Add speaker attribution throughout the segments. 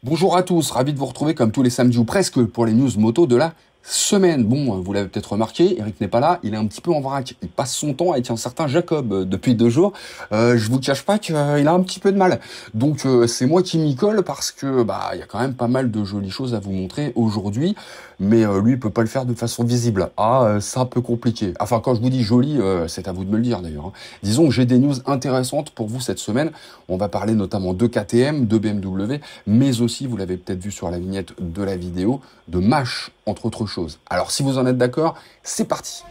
Speaker 1: Bonjour à tous, ravi de vous retrouver comme tous les samedis ou presque pour les news moto de la semaine. Bon, vous l'avez peut-être remarqué, Eric n'est pas là, il est un petit peu en vrac. Il passe son temps avec un certain Jacob depuis 2 jours. Je vous cache pas qu'il a un petit peu de mal. Donc c'est moi qui m'y colle parce que il y a quand même pas mal de jolies choses à vous montrer aujourd'hui. Mais lui, il peut pas le faire de façon visible. C'est un peu compliqué. Enfin, quand je vous dis joli, c'est à vous de me le dire d'ailleurs. Disons que j'ai des news intéressantes pour vous cette semaine. On va parler notamment de KTM, de BMW, mais aussi, vous l'avez peut-être vu sur la vignette de la vidéo, de MASH, entre autres choses. Alors, si vous en êtes d'accord, c'est parti.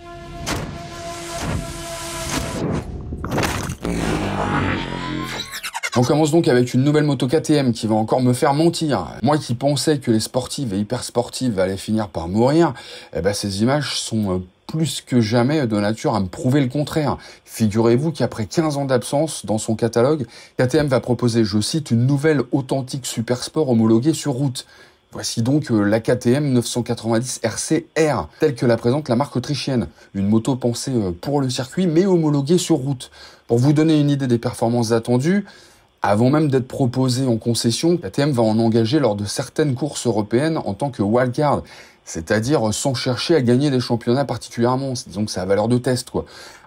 Speaker 1: On commence donc avec une nouvelle moto KTM qui va encore me faire mentir. Moi qui pensais que les sportives et hyper sportives allaient finir par mourir, ces images sont plus que jamais de nature à me prouver le contraire. Figurez-vous qu'après 15 ans d'absence dans son catalogue, KTM va proposer, je cite, une nouvelle authentique super sport homologuée sur route. Voici donc la KTM 990 RCR, telle que la présente la marque autrichienne. Une moto pensée pour le circuit, mais homologuée sur route. Pour vous donner une idée des performances attendues, avant même d'être proposée en concession, KTM va en engager lors de certaines courses européennes en tant que wildcard, c'est-à-dire sans chercher à gagner des championnats particulièrement. Disons que c'est à valeur de test, quoi.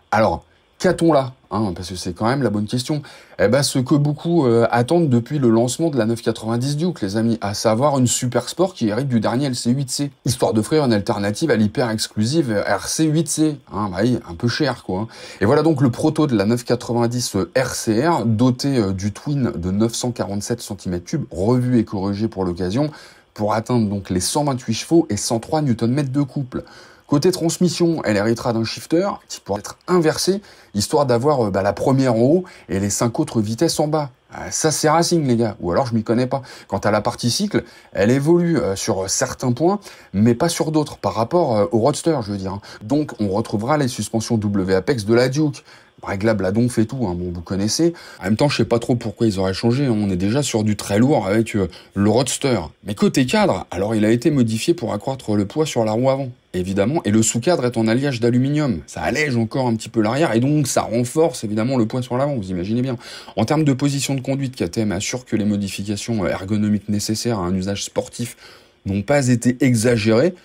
Speaker 1: Alors, qu'a-t-on là, parce que c'est quand même la bonne question. Ce que beaucoup attendent depuis le lancement de la 990 Duke, les amis, à savoir une super sport qui hérite du dernier LC8C, histoire d'offrir une alternative à l'hyper exclusive RC8C, un peu cher, quoi. Et voilà donc le proto de la 990 RCR, doté du twin de 947 cm3, revu et corrigé pour l'occasion, pour atteindre donc les 128 chevaux et 103 Nm de couple. Côté transmission, elle héritera d'un shifter qui pourra être inversé, histoire d'avoir la première en haut et les 5 autres vitesses en bas. Ça c'est racing les gars, ou alors je m'y connais pas. Quant à la partie cycle, elle évolue sur certains points, mais pas sur d'autres, par rapport au Roadster je veux dire. Donc on retrouvera les suspensions W-Apex de la Duke, réglable à donf et tout, bon vous connaissez. En même temps je sais pas trop pourquoi ils auraient changé, on est déjà sur du très lourd avec le Roadster. Mais côté cadre, alors il a été modifié pour accroître le poids sur la roue avant, évidemment, et le sous-cadre est en alliage d'aluminium. Ça allège encore un petit peu l'arrière et donc ça renforce évidemment le poids sur l'avant, vous imaginez bien. En termes de position de conduite, KTM assure que les modifications ergonomiques nécessaires à un usage sportif n'ont pas été exagérées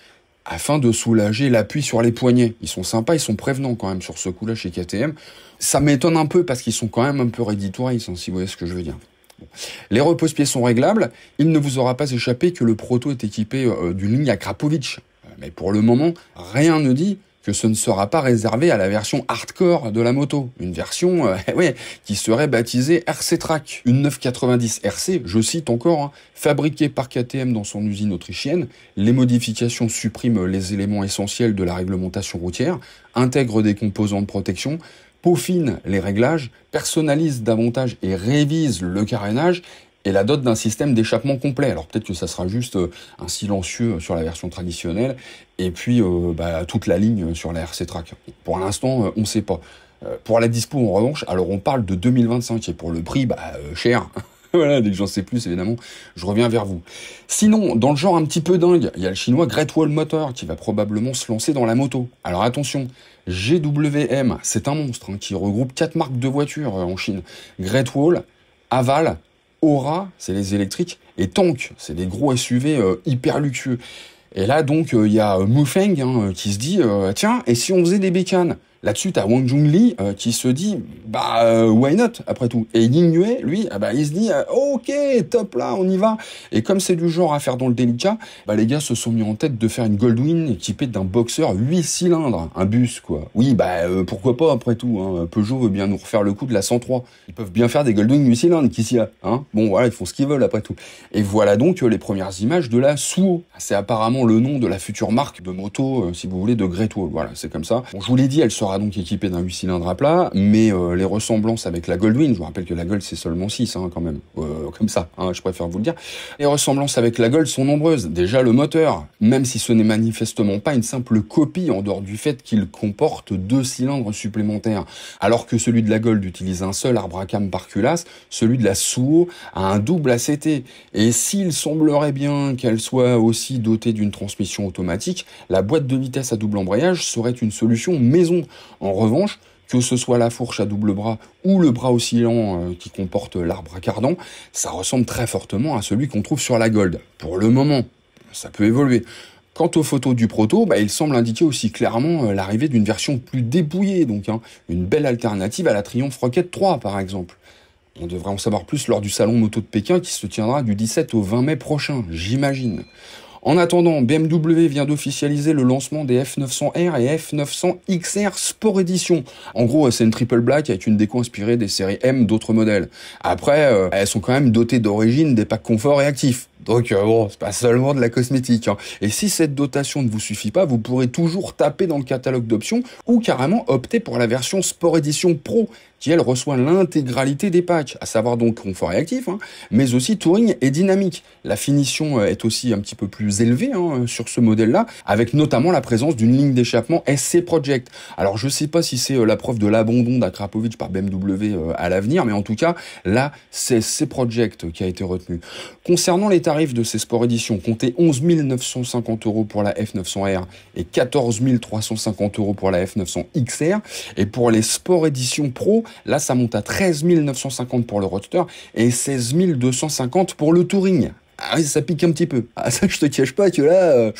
Speaker 1: afin de soulager l'appui sur les poignets. Ils sont sympas, ils sont prévenants quand même sur ce coup-là chez KTM. Ça m'étonne un peu parce qu'ils sont quand même un peu ready-to-race, si vous voyez ce que je veux dire. Les repose-pieds sont réglables. Il ne vous aura pas échappé que le proto est équipé d'une ligne à Krapovic. Mais pour le moment, rien ne dit que ce ne sera pas réservé à la version hardcore de la moto. Une version qui serait baptisée RC Track. Une 990 RC, je cite encore, fabriquée par KTM dans son usine autrichienne. Les modifications suppriment les éléments essentiels de la réglementation routière, intègrent des composants de protection, peaufinent les réglages, personnalisent davantage et révisent le carénage, et la dote d'un système d'échappement complet. Alors peut-être que ça sera juste un silencieux sur la version traditionnelle, et puis toute la ligne sur la RC Track. Pour l'instant, on ne sait pas. Pour la dispo, en revanche, alors on parle de 2025, et pour le prix, cher. Voilà, dès que j'en sais plus, évidemment, je reviens vers vous. Sinon, dans le genre un petit peu dingue, il y a le chinois Great Wall Motor qui va probablement se lancer dans la moto. Alors attention, GWM, c'est un monstre qui regroupe 4 marques de voitures en Chine. Great Wall, Haval, Aura, c'est les électriques, et Tank, c'est des gros SUV hyper luxueux. Et là, donc, il y a Mufeng qui se dit, tiens, et si on faisait des bécanes? Là-dessus, t'as Wang Junli qui se dit, why not, après tout. Et Ying Yue, lui, il se dit, ok, top, là, on y va. Et comme c'est du genre à faire dans le délicat, les gars se sont mis en tête de faire une Goldwing équipée d'un boxer 8 cylindres, un bus, quoi. Oui, pourquoi pas, après tout, Peugeot veut bien nous refaire le coup de la 103. Ils peuvent bien faire des Goldwing 8 cylindres, qui s'y a, Bon, voilà, ils font ce qu'ils veulent, après tout. Et voilà donc les premières images de la Suo. C'est apparemment le nom de la future marque de moto, si vous voulez, de Great Wall. Voilà, c'est comme ça. Bon, je vous l'ai dit, elle sera donc équipée d'un 8 cylindres à plat, mais les ressemblances avec la Goldwing, je vous rappelle que la Gold c'est seulement 6 quand même, comme ça, je préfère vous le dire. Les ressemblances avec la Gold sont nombreuses. Déjà le moteur, même si ce n'est manifestement pas une simple copie en dehors du fait qu'il comporte 2 cylindres supplémentaires, alors que celui de la Gold utilise un seul arbre à cam par culasse, celui de la Suo a un double ACT. Et s'il semblerait bien qu'elle soit aussi dotée d'une transmission automatique, la boîte de vitesse à double embrayage serait une solution maison. En revanche, que ce soit la fourche à double bras ou le bras oscillant qui comporte l'arbre à cardan, ça ressemble très fortement à celui qu'on trouve sur la Gold. Pour le moment, ça peut évoluer. Quant aux photos du proto, il semble indiquer aussi clairement l'arrivée d'une version plus dépouillée, donc une belle alternative à la Triumph Rocket 3 par exemple. On devrait en savoir plus lors du salon moto de Pékin qui se tiendra du 17 au 20 mai prochain, j'imagine. En attendant, BMW vient d'officialiser le lancement des F900R et F900XR Sport Edition. En gros, c'est une triple black avec une déco inspirée des séries M d'autres modèles. Après, elles sont quand même dotées d'origine des packs confort et actifs. Donc bon, c'est pas seulement de la cosmétique. Et si cette dotation ne vous suffit pas, vous pourrez toujours taper dans le catalogue d'options ou carrément opter pour la version Sport Edition Pro, qui elle reçoit l'intégralité des packs, à savoir donc confort et actif, mais aussi touring et dynamique. La finition est aussi un petit peu plus élevée sur ce modèle-là, avec notamment la présence d'une ligne d'échappement SC Project. Alors je sais pas si c'est la preuve de l'abandon d'Akrapovic par BMW à l'avenir, mais en tout cas, là, c'est SC Project qui a été retenu. Concernant les tarifs de ces Sport Edition, comptez 11 950 € pour la F900R et 14 350 € pour la F900XR. Et pour les Sport Edition Pro, là, ça monte à 13 950 pour le Roadster et 16 250 pour le Touring. Ah oui, ça pique un petit peu. Ah, ça, je te cache pas que là,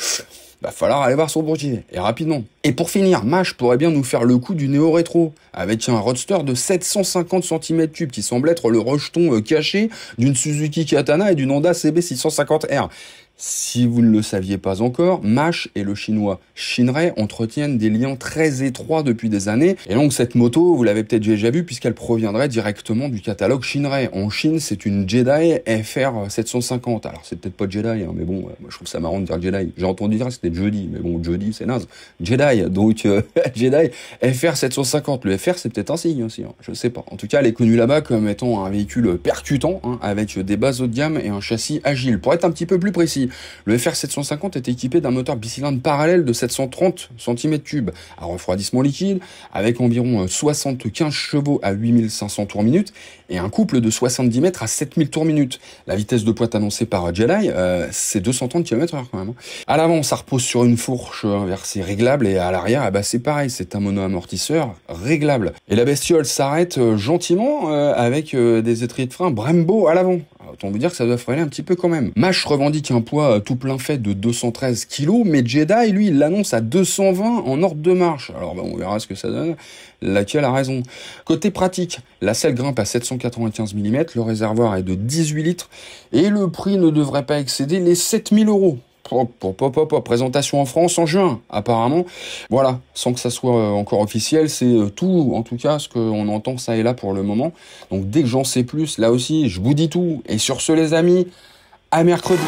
Speaker 1: va falloir aller voir son bourtier, et rapidement. Et pour finir, Mash pourrait bien nous faire le coup du néo-rétro, avec un Roadster de 750 cm3 qui semble être le rejeton caché d'une Suzuki Katana et d'une Honda CB650R. Si vous ne le saviez pas encore, Mash et le chinois Shinrei entretiennent des liens très étroits depuis des années. Et donc cette moto, vous l'avez peut-être déjà vue puisqu'elle proviendrait directement du catalogue Shinrei. En Chine, c'est une Jedi FR 750. Alors c'est peut-être pas Jedi, mais bon, moi je trouve ça marrant de dire Jedi. J'ai entendu dire que c'était Jedi, mais bon, Jedi c'est naze. Jedi, donc Jedi FR 750. Le FR c'est peut-être un signe aussi, je sais pas. En tout cas, elle est connue là-bas comme étant un véhicule percutant, avec des bases haut de gamme et un châssis agile. Pour être un petit peu plus précis, le FR 750 est équipé d'un moteur bicylindre parallèle de 730 cm3 à refroidissement liquide avec environ 75 chevaux à 8500 tours minute et un couple de 70 mètres à 7000 tours minute. La vitesse de pointe annoncée par Jedi, c'est 230 km/h quand même. À l'avant, ça repose sur une fourche inversée réglable et à l'arrière, c'est pareil, c'est un mono-amortisseur réglable. Et la bestiole s'arrête gentiment avec des étriers de frein Brembo à l'avant. Autant vous dire que ça doit freiner un petit peu quand même. Mash revendique un poids tout plein fait de 213 kg, mais Jedi, lui, il l'annonce à 220 en ordre de marche. Alors on verra ce que ça donne. Laquelle a raison. Côté pratique, la selle grimpe à 795 mm, le réservoir est de 18 litres, et le prix ne devrait pas excéder les 7000 €. Présentation en France en juin, apparemment. Voilà, sans que ça soit encore officiel, c'est tout, en tout cas, ce qu'on entend ça et là pour le moment. Donc dès que j'en sais plus, là aussi, je vous dis tout. Et sur ce, les amis, à mercredi.